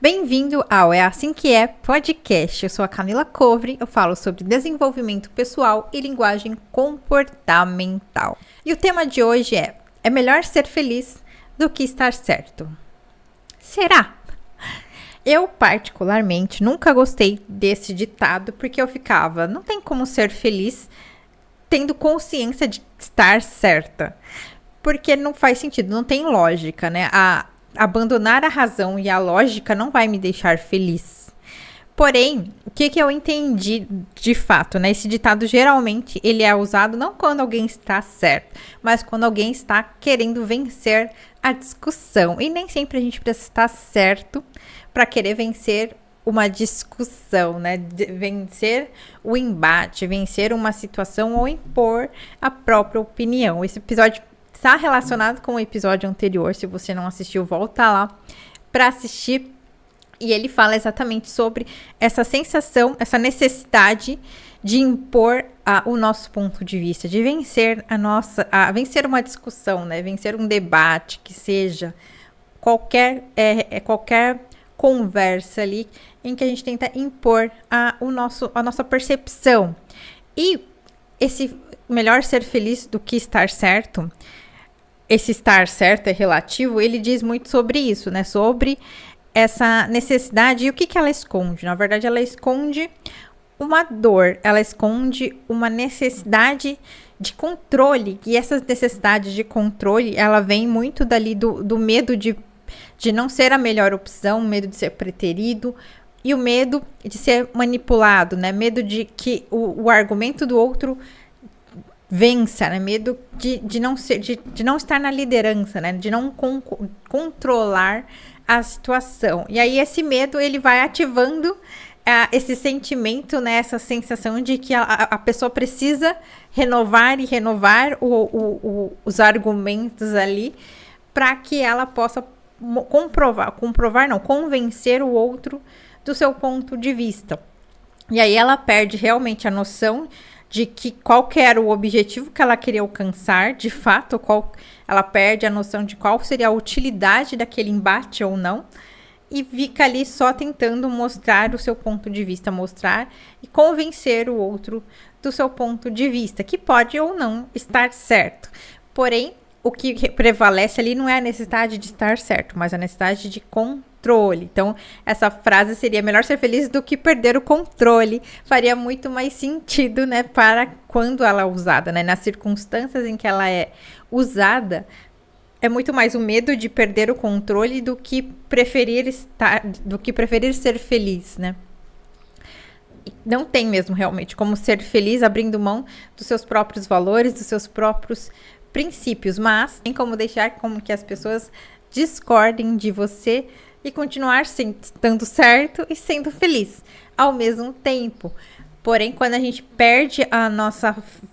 Bem-vindo ao É Assim Que É podcast. Eu sou a Camila Covre, eu falo sobre desenvolvimento pessoal e linguagem comportamental. E o tema de hoje é melhor ser feliz do que estar certo. Será? Eu, particularmente, nunca gostei desse ditado porque eu ficava, não tem como ser feliz tendo consciência de estar certa. Porque não faz sentido, não tem lógica, né? Abandonar a razão e a lógica não vai me deixar feliz. Porém, o que eu entendi de fato, né? Esse ditado geralmente ele é usado não quando alguém está certo, mas quando alguém está querendo vencer a discussão. E nem sempre a gente precisa estar certo para querer vencer uma discussão, né? Vencer o embate, vencer uma situação ou impor a própria opinião. Esse episódio está relacionado com o episódio anterior. Se você não assistiu, volta lá para assistir. E ele fala exatamente sobre essa sensação, essa necessidade de impor o nosso ponto de vista, de vencer vencer uma discussão, né? Vencer um debate, que seja qualquer conversa ali em que a gente tenta impor a nossa percepção. E esse melhor ser feliz do que estar certo. Esse estar certo é relativo, ele diz muito sobre isso, né? Sobre essa necessidade e o que ela esconde. Na verdade, ela esconde uma dor, ela esconde uma necessidade de controle. E essas necessidades de controle, ela vem muito dali do medo de não ser a melhor opção, o medo de ser preterido e o medo de ser manipulado, né? Medo de que o argumento do outro vença, né? Medo de não estar na liderança, né? De não controlar a situação. E aí esse medo, ele vai ativando esse sentimento, né? Essa sensação de que a pessoa precisa renovar os argumentos ali para que ela possa convencer o outro do seu ponto de vista. E aí ela perde realmente a noção de qual que era o objetivo que ela queria alcançar, de fato, ela perde a noção de qual seria a utilidade daquele embate ou não, e fica ali só tentando mostrar o seu ponto de vista, mostrar e convencer o outro do seu ponto de vista, que pode ou não estar certo. Porém, o que prevalece ali não é a necessidade de estar certo, mas a necessidade de controle. Então, essa frase seria melhor ser feliz do que perder o controle. Faria muito mais sentido, né, para quando ela é usada, né? Nas circunstâncias em que ela é usada, é muito mais o medo de perder o controle do que preferir ser feliz, né? Não tem mesmo realmente como ser feliz abrindo mão dos seus próprios valores, dos seus próprios princípios, mas tem como deixar como que as pessoas discordem de você e continuar estando certo e sendo feliz ao mesmo tempo. Porém, quando a gente perde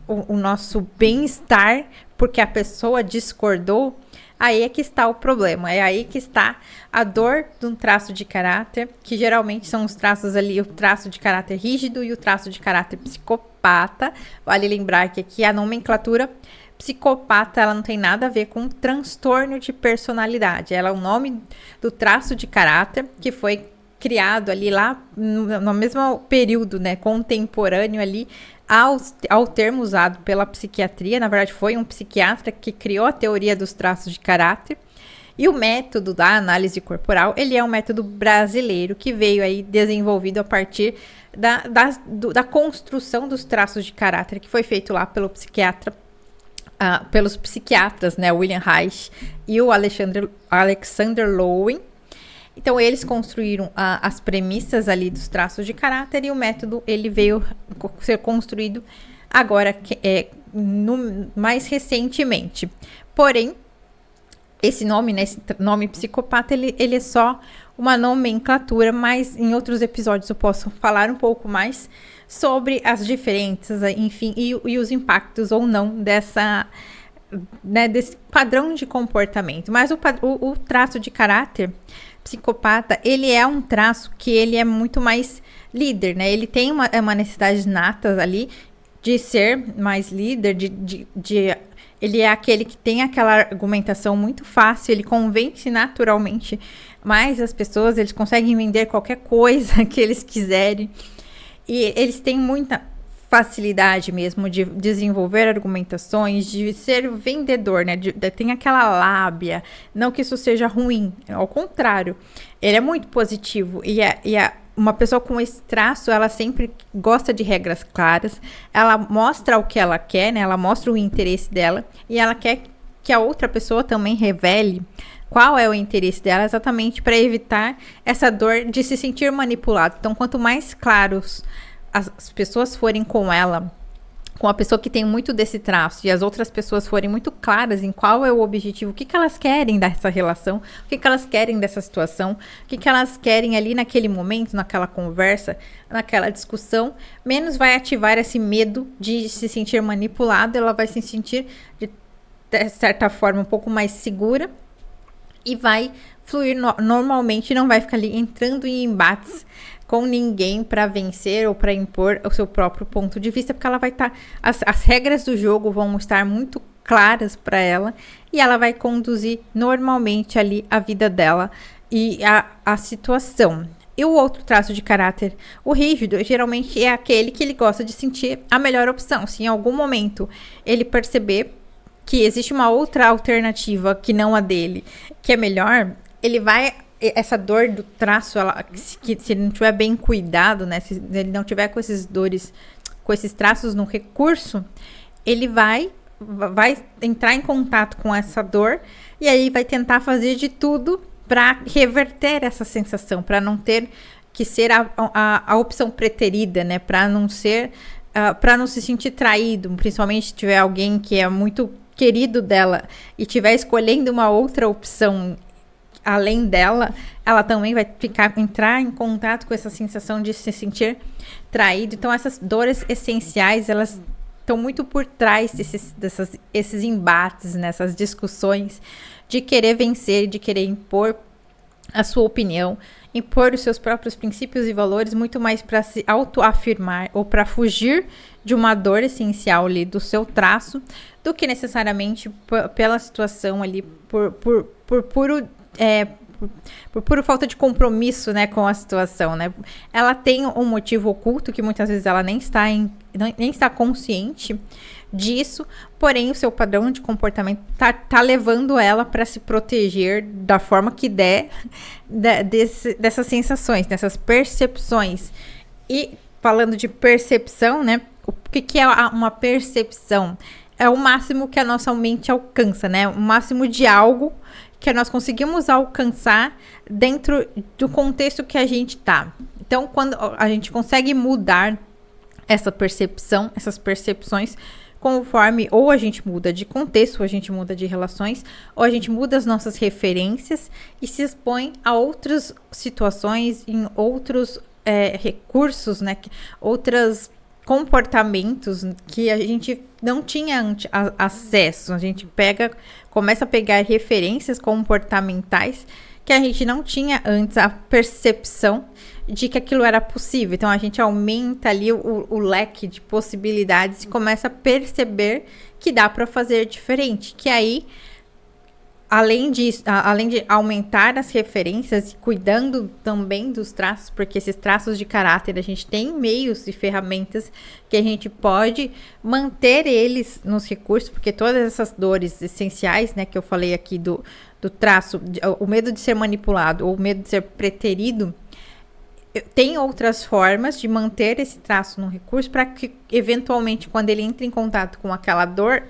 o nosso bem-estar porque a pessoa discordou, aí é que está o problema, é aí que está a dor de um traço de caráter, que geralmente são os traços ali, o traço de caráter rígido e o traço de caráter psicopata. Vale lembrar que aqui a nomenclatura psicopata, ela não tem nada a ver com transtorno de personalidade. Ela é o nome do traço de caráter que foi criado ali lá no mesmo período, né, contemporâneo ali ao termo usado pela psiquiatria. Na verdade, foi um psiquiatra que criou a teoria dos traços de caráter. E o método da análise corporal, ele é um método brasileiro que veio aí desenvolvido a partir da construção dos traços de caráter, que foi feito lá pelos psiquiatras, né, William Reich e o Alexander Lowen. Então, eles construíram as premissas ali dos traços de caráter e o método, ele veio ser construído agora, mais recentemente. Porém, esse nome, né, esse nome psicopata, ele é só uma nomenclatura, mas em outros episódios eu posso falar um pouco mais sobre as diferenças, enfim, e os impactos ou não desse padrão de comportamento. Mas o traço de caráter psicopata, ele é um traço que ele é muito mais líder, né? Ele tem uma necessidade nata ali de ser mais líder, de Ele é aquele que tem aquela argumentação muito fácil, ele convence naturalmente mais as pessoas, eles conseguem vender qualquer coisa que eles quiserem. E eles têm muita facilidade mesmo de desenvolver argumentações, de ser vendedor, né? Tem aquela lábia. Não que isso seja ruim, ao contrário. Ele é muito positivo. Uma pessoa com esse traço, ela sempre gosta de regras claras. Ela mostra o que ela quer, né? Ela mostra o interesse dela. E ela quer que a outra pessoa também revele qual é o interesse dela, exatamente para evitar essa dor de se sentir manipulado. Então, quanto mais claros as pessoas forem com ela, com a pessoa que tem muito desse traço, e as outras pessoas forem muito claras em qual é o objetivo, o que elas querem dessa relação, o que elas querem dessa situação, o que elas querem ali naquele momento, naquela conversa, naquela discussão, menos vai ativar esse medo de se sentir manipulado, ela vai se sentir, de certa forma, um pouco mais segura e vai fluir normalmente, não vai ficar ali entrando em embates com ninguém para vencer ou para impor o seu próprio ponto de vista, porque ela vai estar, as regras do jogo vão estar muito claras para ela e ela vai conduzir normalmente ali a vida dela e a situação. E o outro traço de caráter, o rígido, geralmente é aquele que ele gosta de sentir a melhor opção. Se em algum momento ele perceber que existe uma outra alternativa que não a dele, que é melhor, ele vai... Essa dor do traço, que se ele não tiver bem cuidado, né? Se ele não tiver com esses traços no recurso, ele vai entrar em contato com essa dor e aí vai tentar fazer de tudo para reverter essa sensação, para não ter que ser a opção preterida, né? Para não ser, para não se sentir traído, principalmente se tiver alguém que é muito querido dela e estiver escolhendo uma outra opção além dela, ela também vai entrar em contato com essa sensação de se sentir traído. Então, essas dores essenciais, elas estão muito por trás desses embates, nessas discussões de querer vencer, de querer impor a sua opinião, impor os seus próprios princípios e valores, muito mais para se autoafirmar ou para fugir de uma dor essencial ali do seu traço, do que necessariamente pela situação ali, por pura falta de compromisso, né, com a situação, né? Ela tem um motivo oculto que muitas vezes ela nem está consciente disso, porém o seu padrão de comportamento tá levando ela para se proteger da forma que der dessas sensações, dessas percepções. E falando de percepção, né? O que é uma percepção? É o máximo que a nossa mente alcança, né? O máximo de algo que nós conseguimos alcançar dentro do contexto que a gente tá. Então, quando a gente consegue mudar essa percepção, essas percepções, conforme ou a gente muda de contexto, ou a gente muda de relações, ou a gente muda as nossas referências e se expõe a outras situações, em outros recursos, né? Outros comportamentos que a gente não tinha acesso. A gente começa a pegar referências comportamentais que a gente não tinha antes a percepção de que aquilo era possível. Então, a gente aumenta ali o leque de possibilidades e começa a perceber que dá para fazer diferente. Que aí, além de aumentar as referências e cuidando também dos traços, porque esses traços de caráter, a gente tem meios e ferramentas que a gente pode manter eles nos recursos, porque todas essas dores essenciais, né, que eu falei aqui do traço, o medo de ser manipulado ou o medo de ser preterido, tem outras formas de manter esse traço no recurso para que, eventualmente, quando ele entra em contato com aquela dor,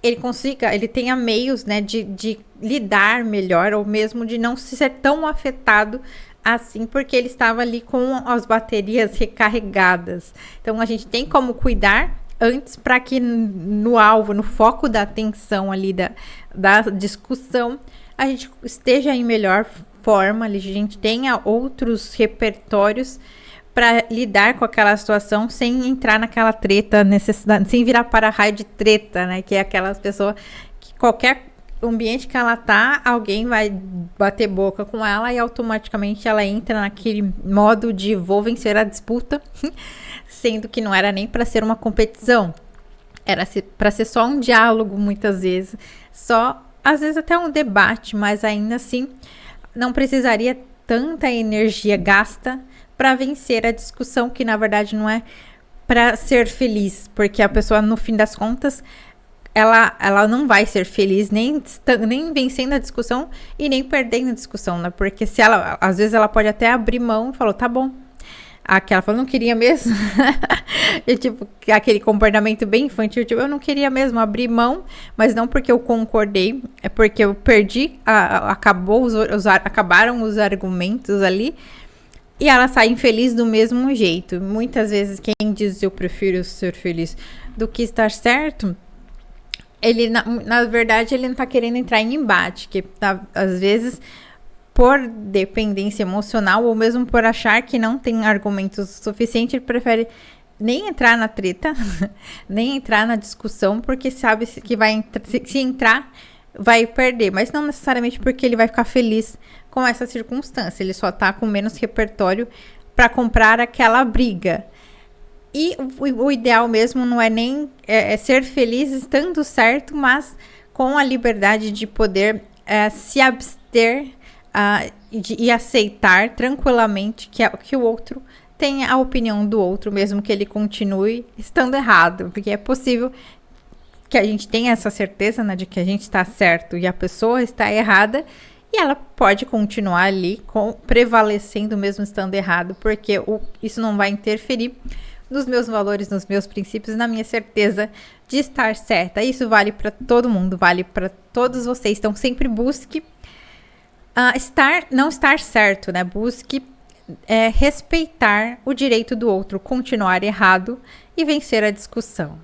ele tenha meios, né, de lidar melhor, ou mesmo de não ser tão afetado assim, porque ele estava ali com as baterias recarregadas. Então, a gente tem como cuidar antes para que no foco da atenção ali da discussão, a gente esteja em melhor forma, a gente tenha outros repertórios para lidar com aquela situação sem entrar naquela treta, sem virar para-raio de treta, né? Que é aquelas pessoas que qualquer ambiente que ela tá, alguém vai bater boca com ela e automaticamente ela entra naquele modo de vou vencer a disputa, sendo que não era nem para ser uma competição. Era para ser só um diálogo, muitas vezes, só, às vezes até um debate, mas ainda assim não precisaria tanta energia gasta para vencer a discussão, que na verdade não é para ser feliz, porque a pessoa, no fim das contas, ela não vai ser feliz nem vencendo a discussão e nem perdendo a discussão, né? Porque se ela, às vezes ela pode até abrir mão e falou, tá bom. Aquela falou, não queria mesmo. E, tipo, aquele comportamento bem infantil, tipo, eu não queria mesmo abrir mão, mas não porque eu concordei, é porque eu perdi, acabaram os argumentos ali, e ela sai infeliz do mesmo jeito. Muitas vezes quem diz eu prefiro ser feliz do que estar certo, ele, na verdade, ele não tá querendo entrar em embate, que às vezes, por dependência emocional, ou mesmo por achar que não tem argumentos suficientes, ele prefere nem entrar na treta, nem entrar na discussão, porque sabe que se entrar, vai perder. Mas não necessariamente porque ele vai ficar feliz com essa circunstância. Ele só tá com menos repertório para comprar aquela briga. E o ideal mesmo não é nem ser feliz estando certo, mas com a liberdade de poder se abster e aceitar tranquilamente que o outro tenha a opinião do outro, mesmo que ele continue estando errado. Porque é possível que a gente tenha essa certeza, né, de que a gente está certo e a pessoa está errada, e ela pode continuar ali prevalecendo mesmo estando errado, porque isso não vai interferir nos meus valores, nos meus princípios, na minha certeza de estar certa. Isso vale para todo mundo, vale para todos vocês. Então sempre busque não estar certo, né? Busque respeitar o direito do outro, continuar errado e vencer a discussão.